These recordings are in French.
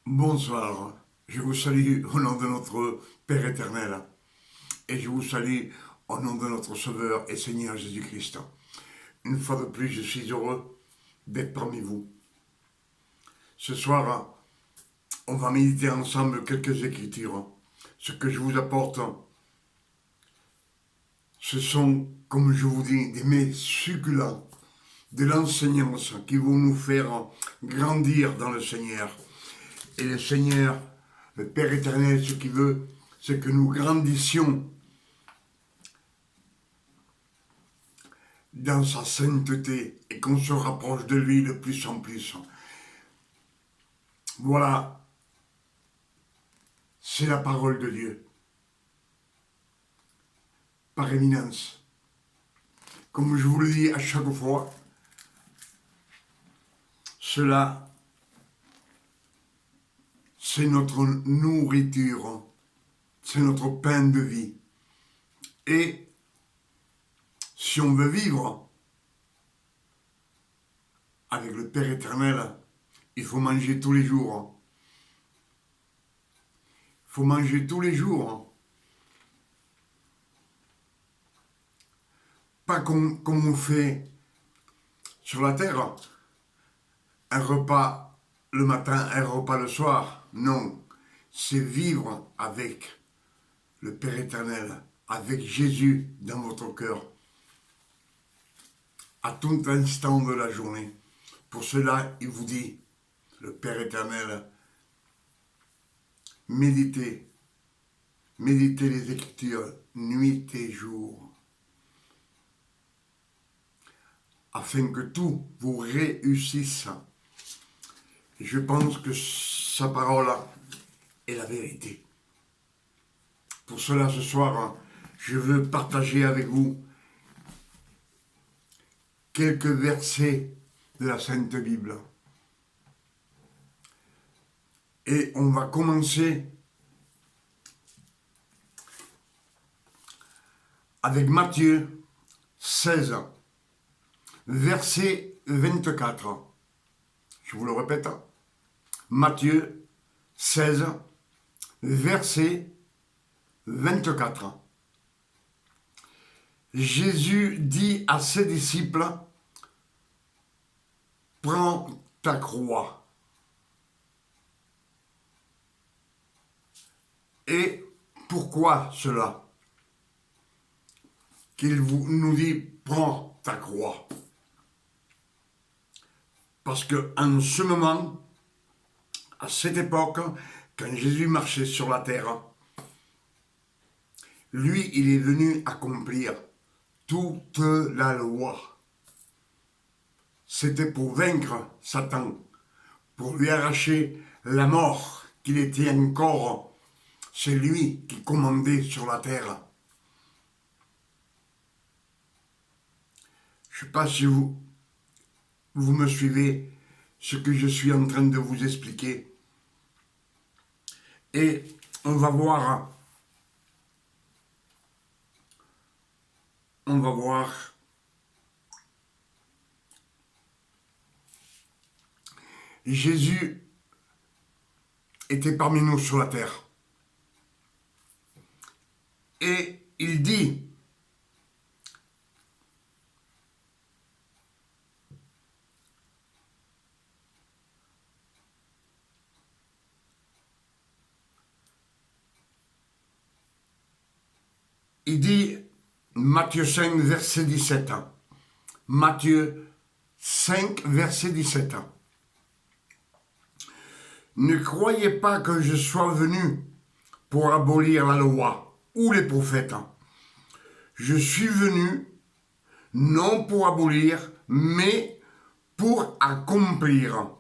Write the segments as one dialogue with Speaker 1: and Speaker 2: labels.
Speaker 1: Bonsoir, je vous salue au nom de notre Père éternel et je vous salue au nom de notre Sauveur et Seigneur Jésus-Christ. Une fois de plus, je suis heureux d'être parmi vous. Ce soir, on va méditer ensemble quelques écritures. Ce que je vous apporte, ce sont, comme je vous dis, des mets succulents, de l'enseignance qui vont nous faire grandir dans le Seigneur. Et le Seigneur, le Père éternel, ce qu'il veut, c'est que nous grandissions dans sa sainteté et qu'on se rapproche de lui de plus en plus. Voilà, c'est la parole de Dieu, par éminence. Comme je vous le dis à chaque fois, cela, c'est notre nourriture, c'est notre pain de vie. Et si on veut vivre avec le Père éternel, il faut manger tous les jours. Il faut manger tous les jours. Pas comme on fait sur la terre, un repas le matin, un repas le soir. Non, c'est vivre avec le Père éternel, avec Jésus dans votre cœur, à tout instant de la journée. Pour cela, il vous dit, le Père éternel, méditez, méditez les Écritures, nuit et jour, afin que tout vous réussisse. Et je pense que sa parole est la vérité. Pour cela, ce soir, je veux partager avec vous quelques versets de la Sainte Bible. Et on va commencer avec Matthieu 16, verset 24. Je vous le répète. Matthieu 16, verset 24. Jésus dit à ses disciples, prends ta croix. Et pourquoi cela? Qu'il nous dit, prends ta croix. Parce qu'en ce moment, à cette époque, quand Jésus marchait sur la terre, lui, il est venu accomplir toute la loi. C'était pour vaincre Satan, pour lui arracher la mort qu'il était encore. C'est lui qui commandait sur la terre. Je ne sais pas si vous me suivez, ce que je suis en train de vous expliquer. Et on va voir Jésus était parmi nous sur la terre. Et il dit, Matthieu 5, verset 17. Matthieu 5, verset 17. Ne croyez pas que je sois venu pour abolir la loi ou les prophètes. Je suis venu non pour abolir, mais pour accomplir.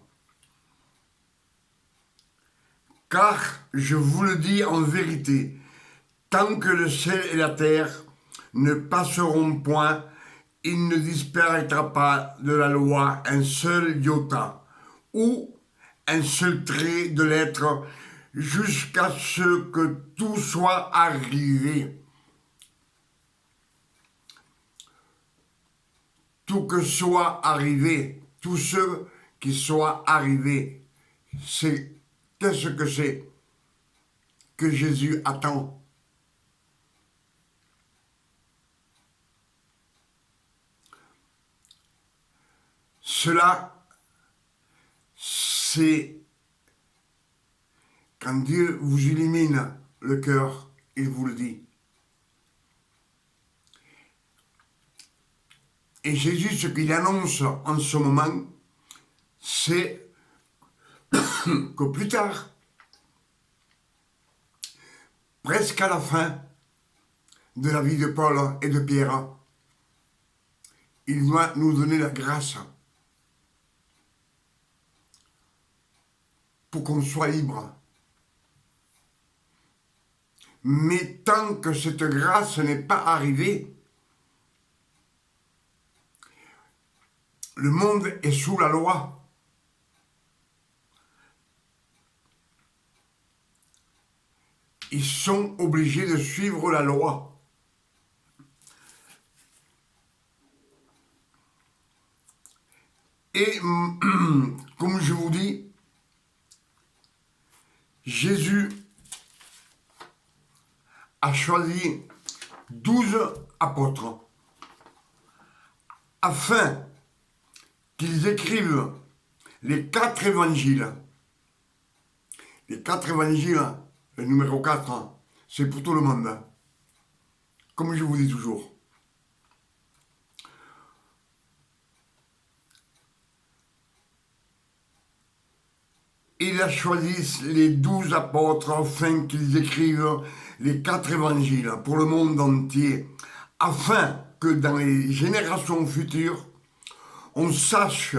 Speaker 1: Car je vous le dis en vérité, tant que le ciel et la terre ne passeront point, il ne disparaîtra pas de la loi un seul iota ou un seul trait de lettre jusqu'à ce que tout soit arrivé. Tout que soit arrivé, tout ce qui soit arrivé, c'est qu'est-ce que c'est que Jésus attend? Cela, c'est quand Dieu vous illumine le cœur, il vous le dit. Et Jésus, ce qu'il annonce en ce moment, c'est que plus tard, presque à la fin de la vie de Paul et de Pierre, il doit nous donner la grâce pour qu'on soit libre. Mais tant que cette grâce n'est pas arrivée, le monde est sous la loi. Ils sont obligés de suivre la loi. Et comme je vous dis, Jésus a choisi 12 apôtres afin qu'ils écrivent les 4 évangiles. Les 4 évangiles, le numéro 4, c'est pour tout le monde. Comme je vous dis toujours. Il a choisi les 12 apôtres afin qu'ils écrivent les 4 évangiles pour le monde entier, afin que dans les générations futures, on sache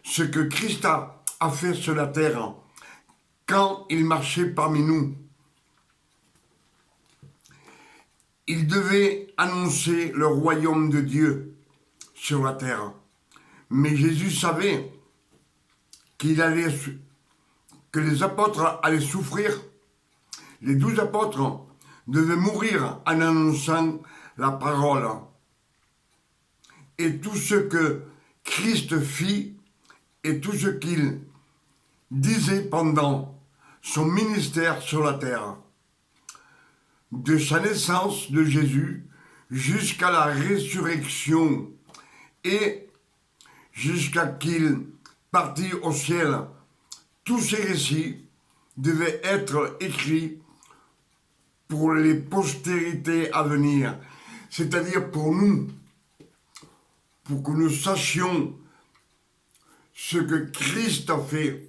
Speaker 1: ce que Christ a fait sur la terre quand il marchait parmi nous. Il devait annoncer le royaume de Dieu sur la terre. Mais Jésus savait que les apôtres allaient souffrir. Les 12 apôtres devaient mourir en annonçant la parole. Et tout ce que Christ fit et tout ce qu'il disait pendant son ministère sur la terre, de sa naissance de Jésus jusqu'à la résurrection et jusqu'à qu'il partit au ciel, tous ces récits devaient être écrits pour les postérités à venir, c'est-à-dire pour nous, pour que nous sachions ce que Christ a fait.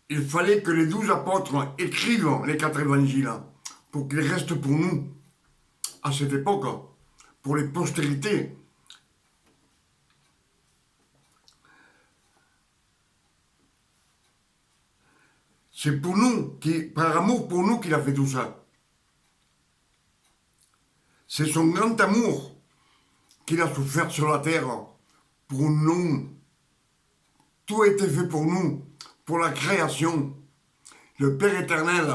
Speaker 1: Il fallait que les 12 apôtres écrivent les 4 évangiles pour qu'ils restent pour nous, à cette époque, pour les postérités. C'est pour nous, par amour pour nous qu'il a fait tout ça. C'est son grand amour qu'il a souffert sur la terre pour nous. Tout a été fait pour nous, pour la création. Le Père éternel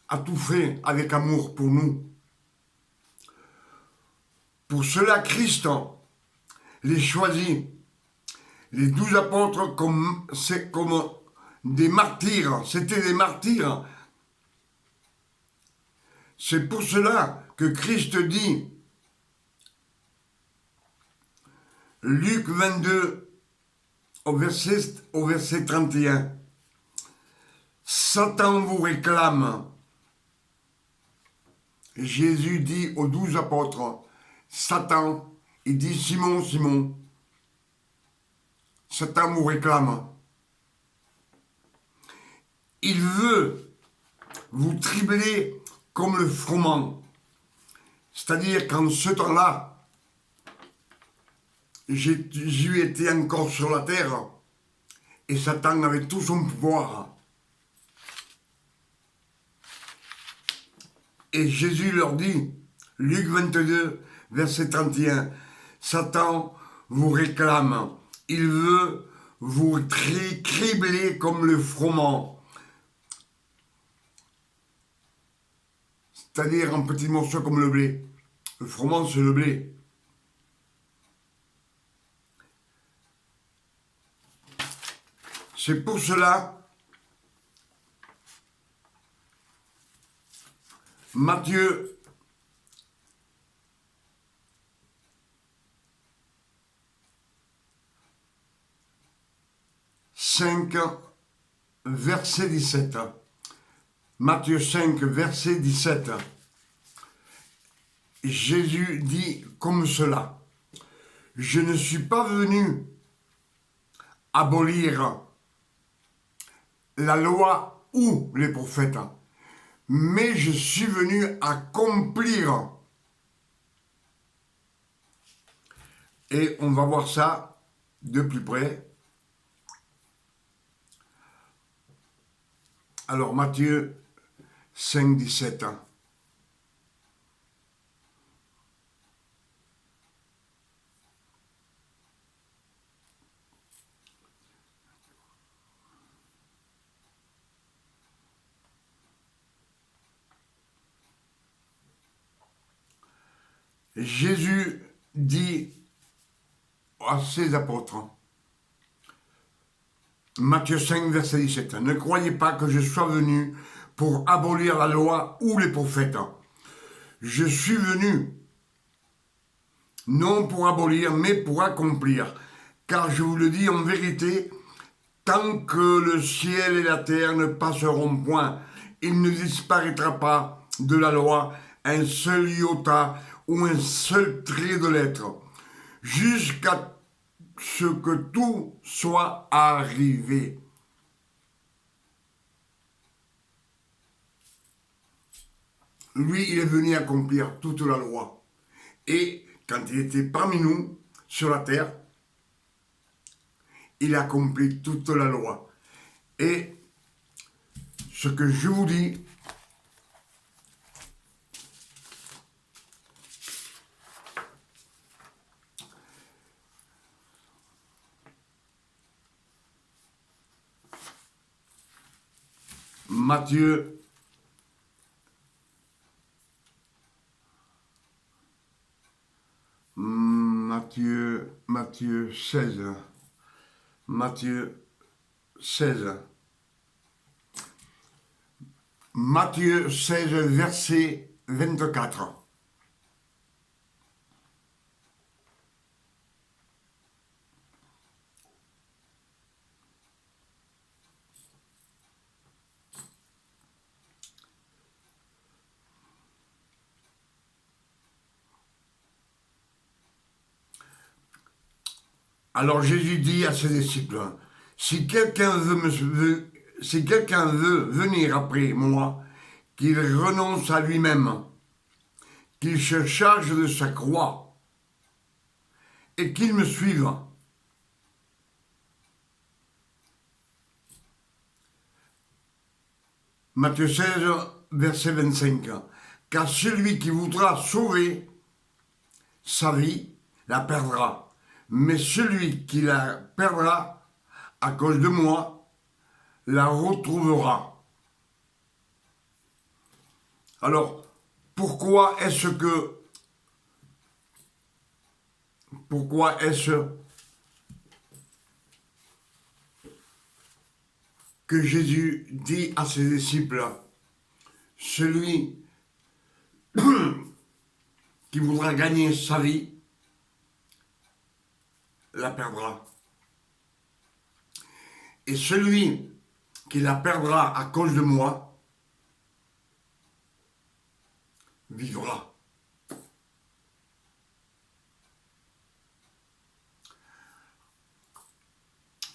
Speaker 1: a tout fait avec amour pour nous. Pour cela, Christ les choisit, les 12 apôtres, comme des martyrs. C'était des martyrs. C'est pour cela que Christ dit, Luc 22, au verset 31, Satan vous réclame. Jésus dit aux 12 apôtres, Satan, il dit, Simon, Simon, Satan vous réclame. Il veut vous tribler comme le froment. C'est-à-dire qu'en ce temps-là, Jésus était encore sur la terre et Satan avait tout son pouvoir. Et Jésus leur dit, Luc 22, verset 31, Satan vous réclame, il veut vous cribler comme le froment. C'est-à-dire en petits morceaux comme le blé. Le froment, c'est le blé. C'est pour cela, Matthieu 5, verset 17. Matthieu 5, verset 17. Jésus dit comme cela: je ne suis pas venu abolir la loi ou les prophètes, mais je suis venu accomplir. Et on va voir ça de plus près. Alors Matthieu 5, 17. Jésus dit à ses apôtres, Matthieu 5, verset 17, ne croyez pas que je sois venu pour abolir la loi ou les prophètes. Je suis venu non pour abolir, mais pour accomplir. Car je vous le dis en vérité, tant que le ciel et la terre ne passeront point, il ne disparaîtra pas de la loi un seul iota ou un seul trait de lettre, jusqu'à ce que tout soit arrivé. Lui, il est venu accomplir toute la loi. Et quand il était parmi nous, sur la terre, il a accompli toute la loi. Et ce que je vous dis, Matthieu 16. Matthieu 16. Matthieu 16, verset 24. Alors Jésus dit à ses disciples, si quelqu'un veut venir après moi, qu'il renonce à lui-même, qu'il se charge de sa croix et qu'il me suive. Matthieu 16, verset 25. Car celui qui voudra sauver sa vie la perdra. Mais celui qui la perdra à cause de moi la retrouvera. Alors, pourquoi est-ce que Jésus dit à ses disciples, celui qui voudra gagner sa vie la perdra. Et celui qui la perdra à cause de moi vivra.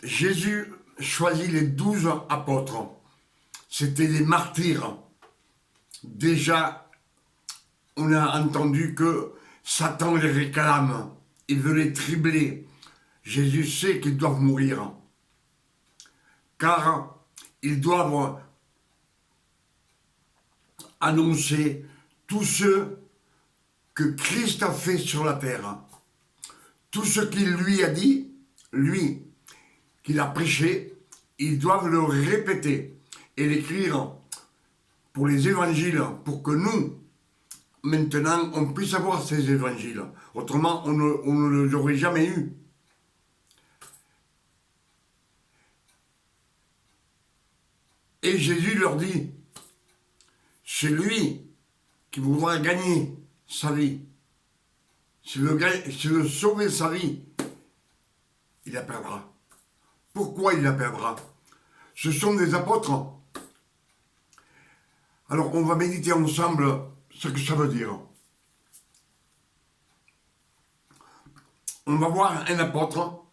Speaker 1: Jésus choisit les 12 apôtres. C'était des martyrs. Déjà, on a entendu que Satan les réclame. Il veut les tribler. Jésus sait qu'ils doivent mourir. Car ils doivent annoncer tout ce que Christ a fait sur la terre. Tout ce qu'il lui a dit, lui, qu'il a prêché, ils doivent le répéter et l'écrire pour les évangiles, pour que nous, maintenant, on puisse avoir ces évangiles. Autrement, on ne les aurait jamais eus. Et Jésus leur dit, c'est lui qui voudra gagner sa vie. S'il veut sauver sa vie, il la perdra. Pourquoi il la perdra? Ce sont des apôtres. Alors, on va méditer ensemble ce que ça veut dire. On va voir un apôtre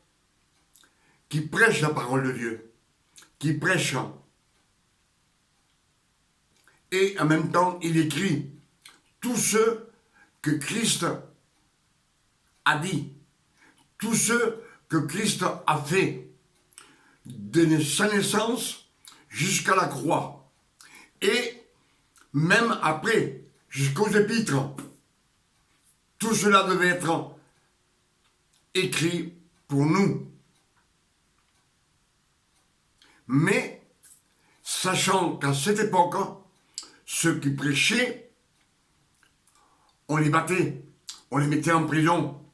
Speaker 1: qui prêche la parole de Dieu, qui prêche. Et en même temps, il écrit tout ce que Christ a dit, tout ce que Christ a fait, de sa naissance jusqu'à la croix. Et même après, jusqu'aux épîtres, tout cela devait être écrit pour nous. Mais, sachant qu'à cette époque, ceux qui prêchaient, on les battait, on les mettait en prison,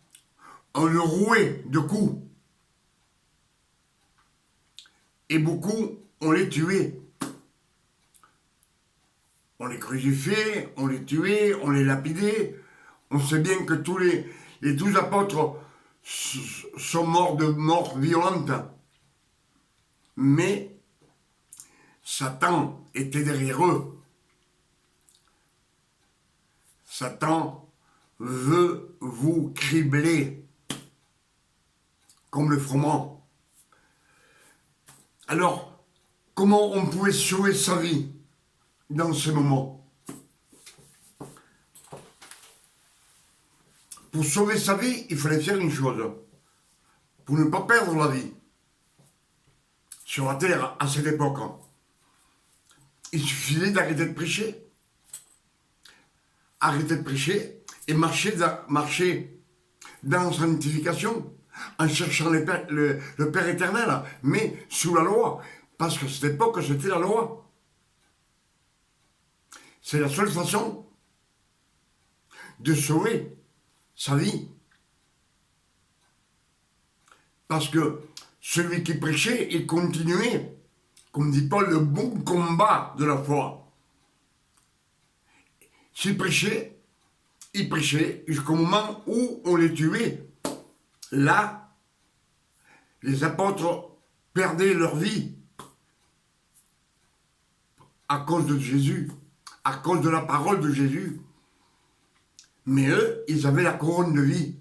Speaker 1: on les rouait de coups. Et beaucoup, on les tuait. On les crucifiait, on les tuait, on les lapidait. On sait bien que tous les 12 apôtres sont morts de mort violente. Mais Satan était derrière eux. Satan veut vous cribler comme le froment. Alors, comment on pouvait sauver sa vie dans ce moment? Pour sauver sa vie, il fallait faire une chose. Pour ne pas perdre la vie sur la terre à cette époque, il suffisait d'arrêter de prêcher. Arrêter de prêcher et marcher dans la sanctification en cherchant le Père éternel, mais sous la loi. Parce que cette époque, c'était la loi. C'est la seule façon de sauver sa vie. Parce que celui qui prêchait, il continuait, comme dit Paul, le bon combat de la foi. S'il prêchait, il prêchait jusqu'au moment où on les tuait. Là, les apôtres perdaient leur vie à cause de Jésus, à cause de la parole de Jésus. Mais eux, ils avaient la couronne de vie.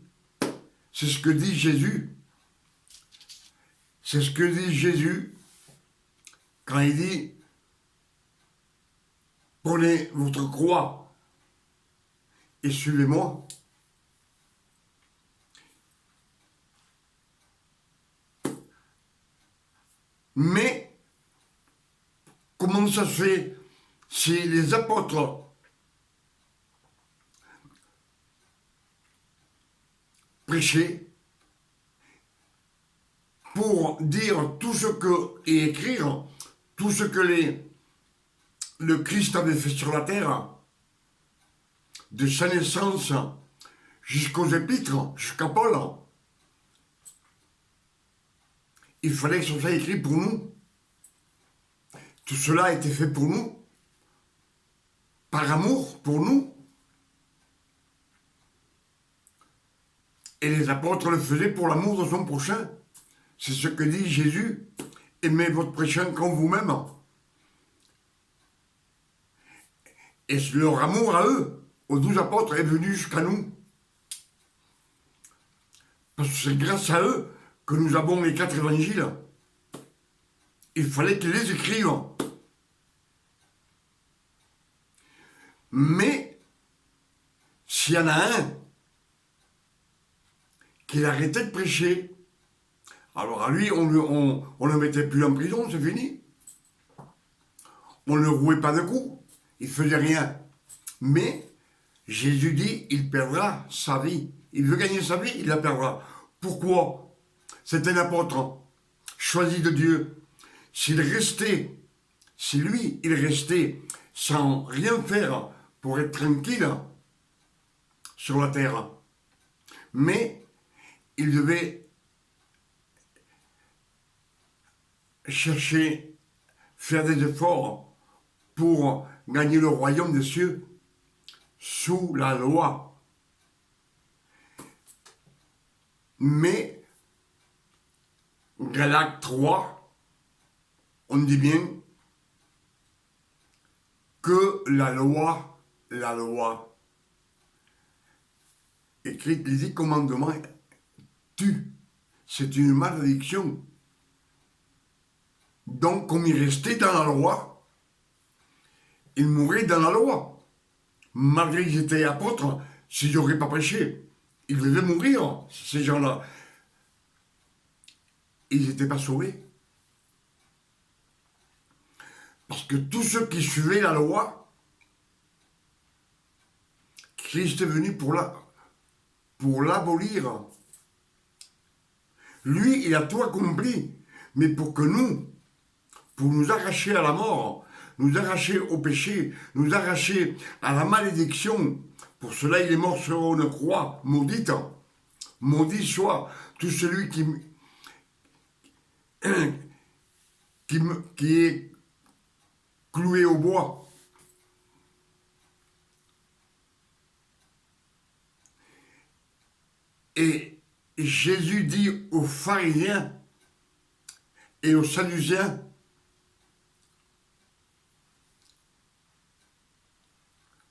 Speaker 1: C'est ce que dit Jésus. C'est ce que dit Jésus quand il dit « Prenez votre croix et suivez-moi ». Mais comment ça se fait si les apôtres prêchaient pour dire tout ce que, et écrire tout ce que le Christ avait fait sur la terre, de sa naissance jusqu'aux épîtres, jusqu'à Paul. Il fallait que ce soit écrit pour nous. Tout cela a été fait pour nous, par amour pour nous. Et les apôtres le faisaient pour l'amour de son prochain. C'est ce que dit Jésus. Aimez votre prochain comme vous-même. Et leur amour à eux, aux 12 apôtres, est venu jusqu'à nous. Parce que c'est grâce à eux que nous avons les 4 évangiles. Il fallait qu'ils les écrivent. Mais, s'il y en a un qui arrêtait de prêcher, alors à lui, on ne le mettait plus en prison, c'est fini. On ne le rouait pas de coups, il faisait rien. Mais, Jésus dit, il perdra sa vie. Il veut gagner sa vie, il la perdra. Pourquoi? C'est un apôtre choisi de Dieu. Si lui, il restait sans rien faire pour être tranquille sur la terre, mais il devait chercher, faire des efforts pour gagner le royaume des cieux sous la loi. Mais, Galates 3, on dit bien que la loi, écrite les 10 commandements, tue. C'est une malédiction. Donc, comme il restait dans la loi, il mourait dans la loi. Malgré qu'ils étaient apôtres, s'ils n'auraient pas prêché, ils devaient mourir, ces gens-là. Ils n'étaient pas sauvés. Parce que tous ceux qui suivaient la loi, Christ est venu pour l'abolir. Lui, il a tout accompli. Mais pour que nous, pour nous arracher à la mort, nous arracher au péché, nous arracher à la malédiction, pour cela il est mort sur une croix maudite. Maudit soit tout celui qui est cloué au bois. Et Jésus dit aux pharisiens et aux sadducéens,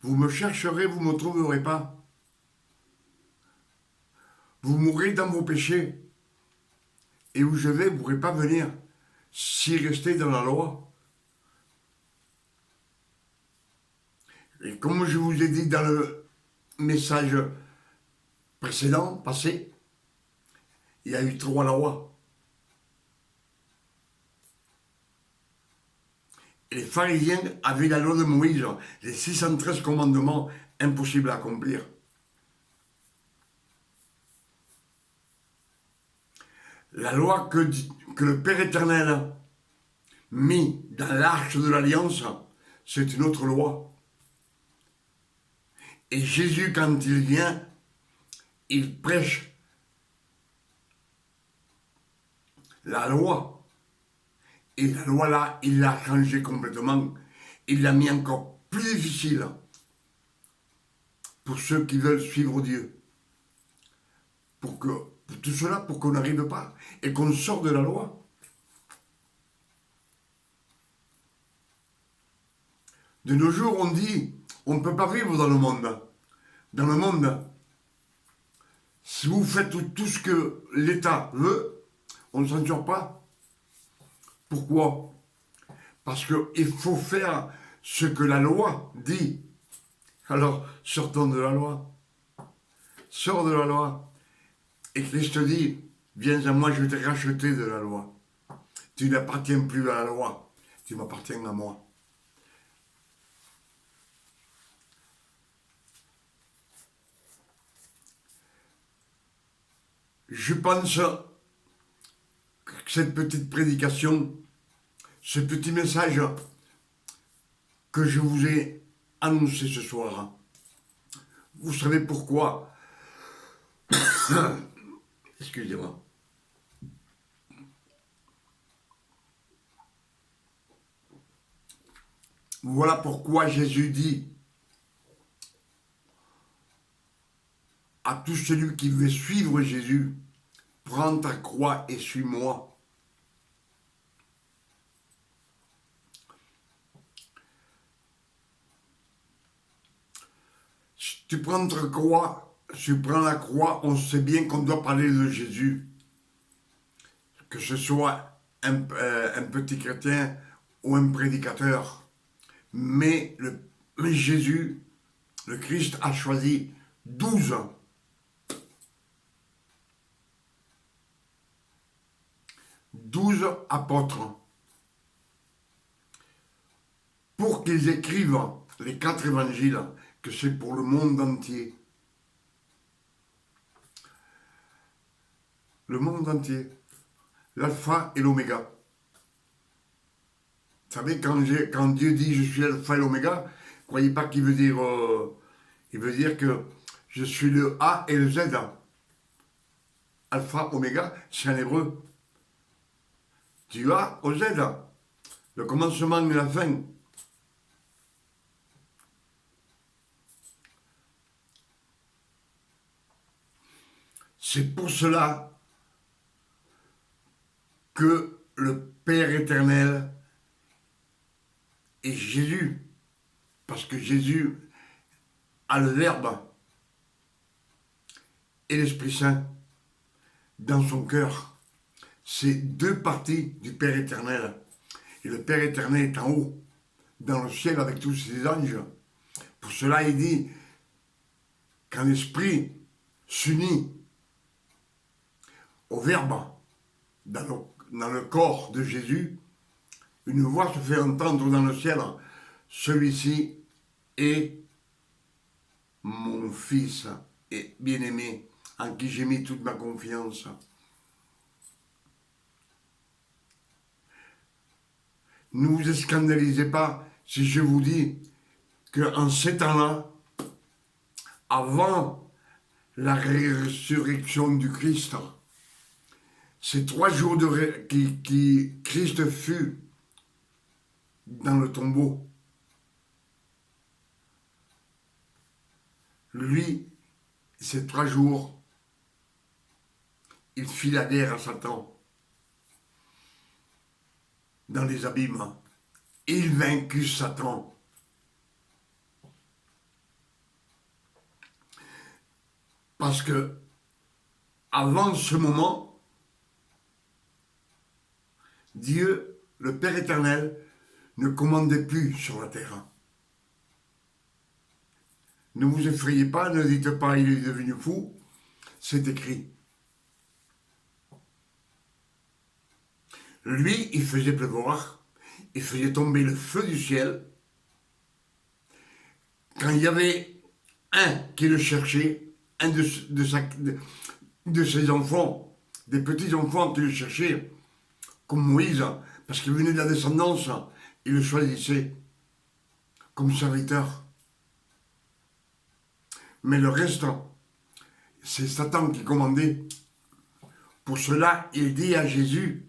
Speaker 1: vous me chercherez, vous ne me trouverez pas. Vous mourrez dans vos péchés. Et où je vais, vous ne pourrez pas venir si restez dans la loi. Et comme je vous ai dit dans le message précédent, passé, il y a eu 3 lois. Et les pharisiens avaient la loi de Moïse, les 613 commandements impossibles à accomplir. La loi que le Père éternel a mis dans l'arche de l'Alliance, c'est une autre loi. Et Jésus, quand il vient, il prêche la loi. Et la loi là, il l'a changée complètement. Il l'a mis encore plus difficile pour ceux qui veulent suivre Dieu. Pour tout cela, pour qu'on n'arrive pas et qu'on sorte de la loi. De nos jours, on dit, on ne peut pas vivre dans le monde. Dans le monde, si vous faites tout ce que l'État veut, on ne s'en sort pas. Pourquoi? Parce qu'il faut faire ce que la loi dit. Alors, sortons de la loi. Sors de la loi. Et Christ dit, viens à moi, je vais te racheter de la loi. Tu n'appartiens plus à la loi. Tu m'appartiens à moi. Je pense que cette petite prédication, ce petit message que je vous ai annoncé ce soir, vous savez pourquoi? Excusez-moi. Voilà pourquoi Jésus dit à tout celui qui veut suivre Jésus, prends ta croix et suis-moi. Si tu prends ta croix, si tu prends la croix, on sait bien qu'on doit parler de Jésus. Que ce soit un petit chrétien ou un prédicateur. Mais Jésus, le Christ, a choisi 12 apôtres pour qu'ils écrivent les 4 évangiles, que c'est pour le monde entier. Le monde entier. L'alpha et l'oméga. Vous savez, quand Dieu dit je suis l'alpha et l'oméga, ne croyez pas qu'il veut dire... il veut dire que je suis le A et le Z. Alpha, oméga, c'est en hébreu. Du A au Z. le commencement et la fin. C'est pour cela que le Père éternel est Jésus, parce que Jésus a le Verbe et l'Esprit Saint dans son cœur. C'est deux parties du Père éternel. Et le Père éternel est en haut, dans le ciel avec tous ses anges. Pour cela, il dit, quand l'Esprit s'unit au Verbe dans le corps de Jésus, une voix se fait entendre dans le ciel. Celui-ci est mon Fils et bien-aimé, en qui j'ai mis toute ma confiance. Ne vous scandalisez pas si je vous dis qu'en ces temps-là, avant la résurrection du Christ, ces 3 jours qui Christ fut dans le tombeau, lui, ces 3 jours, il fit la guerre à Satan dans les abîmes. Il vaincut Satan. Parce que, avant ce moment, Dieu, le Père éternel, ne commandait plus sur la terre. Ne vous effrayez pas, ne dites pas il est devenu fou, c'est écrit. Lui, il faisait pleuvoir, il faisait tomber le feu du ciel. Quand il y avait un qui le cherchait, un de ses enfants, des petits-enfants qui le cherchaient, comme Moïse, parce qu'il venait de la descendance, il le choisissait comme serviteur. Mais le reste, c'est Satan qui commandait. Pour cela, il dit à Jésus,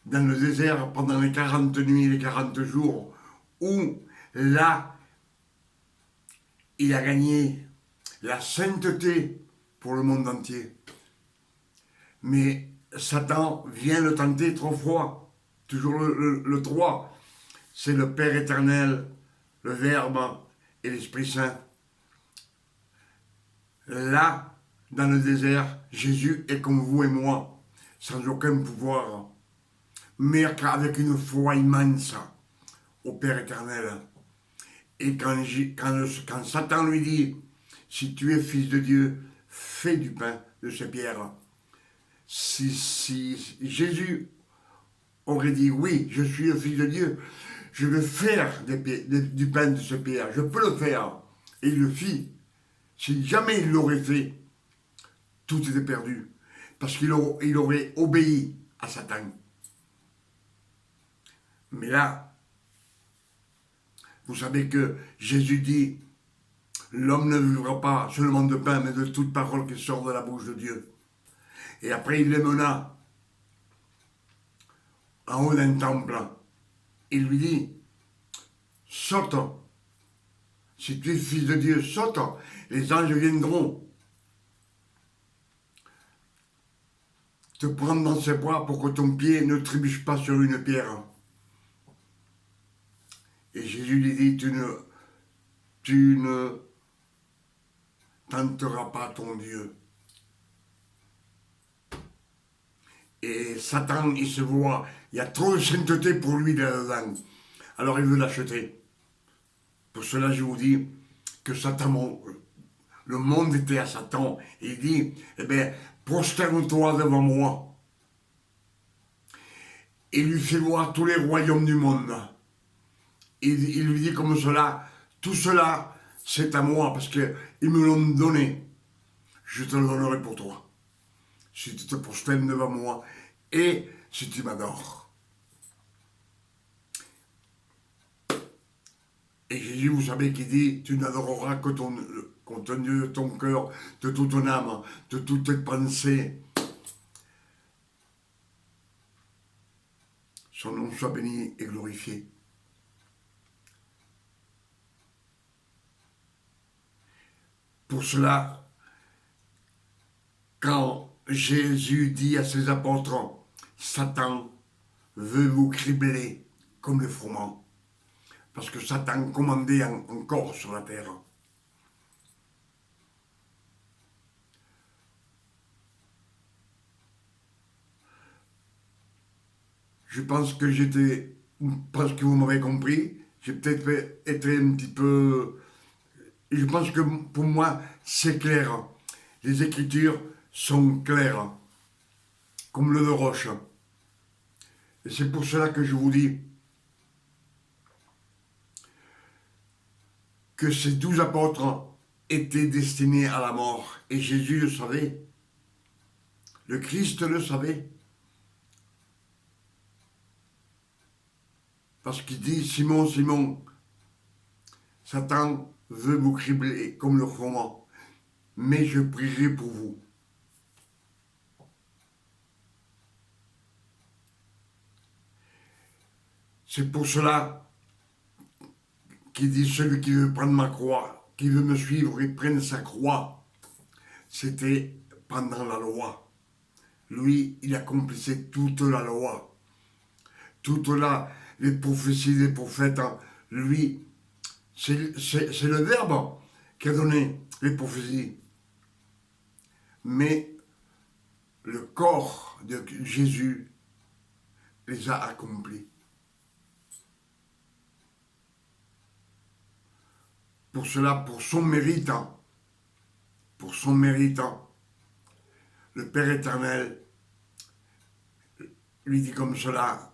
Speaker 1: dans le désert, pendant les 40 nuits et les 40 jours, où là, il a gagné la sainteté pour le monde entier. Mais Satan vient le tenter 3 fois, toujours le 3. C'est le Père éternel, le Verbe et l'Esprit Saint. Là, dans le désert, Jésus est comme vous et moi, sans aucun pouvoir, mais avec une foi immense au Père éternel. Et quand Satan lui dit, si tu es fils de Dieu, fais du pain de ces pierres. Si Jésus aurait dit, oui, je suis le fils de Dieu, je vais faire du pain de ces pierres, je peux le faire. Et il le fit. Si jamais il l'aurait fait, tout était perdu. Parce qu'il aurait obéi à Satan. Mais là, vous savez que Jésus dit, l'homme ne vivra pas seulement de pain, mais de toute parole qui sort de la bouche de Dieu. Et après, il les mena en haut d'un temple. Il lui dit, saute. Si tu es fils de Dieu, saute. Les anges viendront te prendre dans ses bras pour que ton pied ne trébuche pas sur une pierre. Et Jésus lui dit, tu ne tenteras pas ton Dieu. Et Satan, il se voit, il y a trop de sainteté pour lui là-dedans. Alors il veut l'acheter. Pour cela, je vous dis que Satan, le monde était à Satan. Et il dit, eh bien, prosterne-toi devant moi. Il lui fait voir tous les royaumes du monde. Il lui dit comme cela, tout cela, c'est à moi, parce qu'ils me l'ont donné. Je te le donnerai pour toi. Si tu te prosternes devant moi, et si tu m'adores. Et Jésus, vous savez qu'il dit, tu n'adoreras que ton Dieu de ton cœur, de toute ton âme, de toute tes pensées, soit béni et glorifié. Pour cela, quand Jésus dit à ses apôtres, Satan veut vous cribler comme le froment, parce que Satan commandait encore sur la terre. Je pense que parce que vous m'avez compris, j'ai peut-être été un petit peu. Je pense que pour moi, c'est clair. Les Écritures sont claires, comme le de roche. Et c'est pour cela que je vous dis que ces 12 apôtres étaient destinés à la mort. Et Jésus le savait. Le Christ le savait. Parce qu'il dit, Simon, Simon, Satan veut vous cribler comme le froment, mais je prierai pour vous. C'est pour cela qu'il dit, celui qui veut prendre ma croix, qui veut me suivre et prenne sa croix, c'était pendant la loi. Lui, il accomplissait toute la loi. Les prophéties des prophètes, lui, c'est le Verbe qui a donné les prophéties. Mais le corps de Jésus les a accomplis. Pour cela, pour son mérite, le Père éternel lui dit comme cela,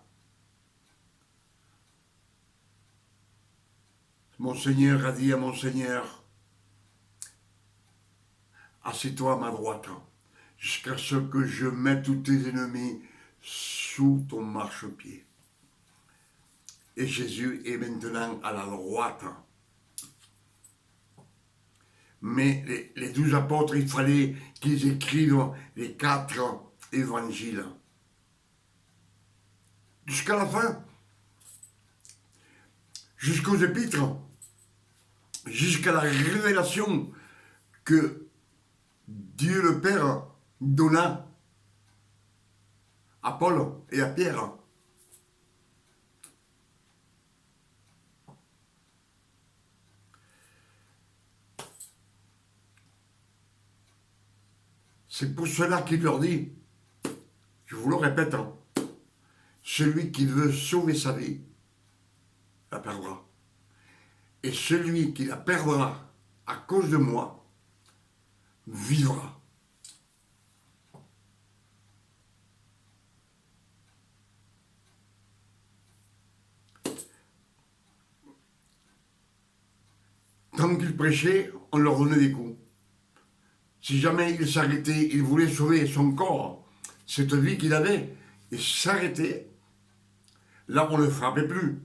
Speaker 1: mon Seigneur a dit à mon Seigneur, assieds-toi à ma droite, jusqu'à ce que je mette tous tes ennemis sous ton marchepied. Et Jésus est maintenant à la droite. Mais les 12 apôtres, il fallait qu'ils écrivent les 4 évangiles. Jusqu'à la fin. Jusqu'aux épîtres. Jusqu'à la révélation que Dieu le Père donna à Paul et à Pierre. C'est pour cela qu'il leur dit, je vous le répète, celui qui veut sauver sa vie, la perdra. Et celui qui la perdra à cause de moi, vivra. Tant qu'ils prêchaient, on leur donnait des coups. Si jamais il s'arrêtait, il voulait sauver son corps, cette vie qu'il avait, et s'arrêter, là on ne le frappait plus,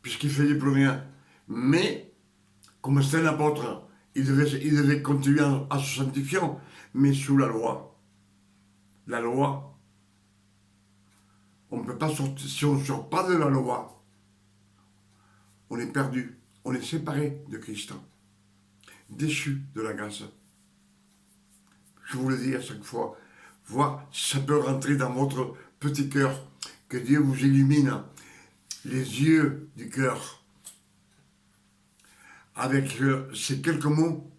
Speaker 1: puisqu'il ne faisait plus rien. Mais, comme c'était un apôtre, il devait continuer à se sanctifier, mais sous la loi. La loi, on ne peut pas sortir, si on ne sort pas de la loi, on est perdu, on est séparé de Christ, déchu de la grâce. Je vous le dis à chaque fois, voir si ça peut rentrer dans votre petit cœur, que Dieu vous illumine les yeux du cœur avec ces quelques mots.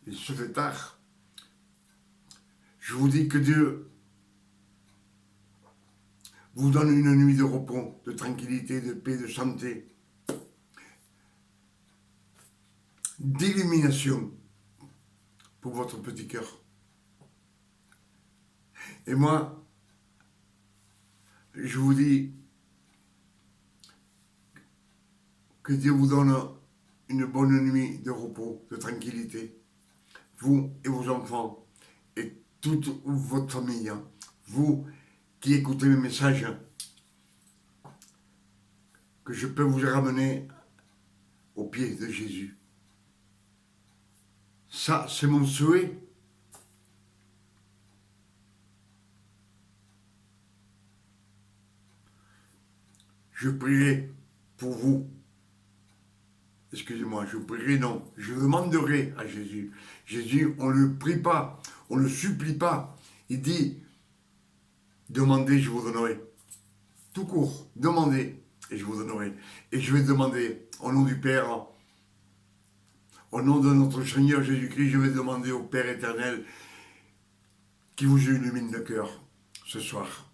Speaker 1: Il se fait tard. Je vous dis que Dieu vous donne une nuit de repos, de tranquillité, de paix, de santé, d'illumination pour votre petit cœur. Et moi, je vous dis que Dieu vous donne une bonne nuit de repos, de tranquillité, vous et vos enfants, et toute votre famille, vous qui écoutez mes messages, que je peux vous ramener aux pieds de Jésus. Ça, c'est mon souhait. je prierai pour vous. Excusez-moi, je prierai, non, je demanderai à Jésus. Jésus, on ne le prie pas, on ne le supplie pas. Il dit, demandez, je vous donnerai. Tout court, demandez, et je vous donnerai. Et je vais demander, au nom du Père, au nom de notre Seigneur Jésus-Christ, je vais demander au Père éternel qui vous illumine le cœur ce soir.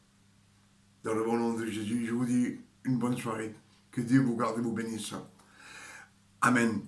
Speaker 1: Dans le bon nom de Jésus, je vous dis une bonne soirée. Que Dieu vous garde et vous bénisse. Amen.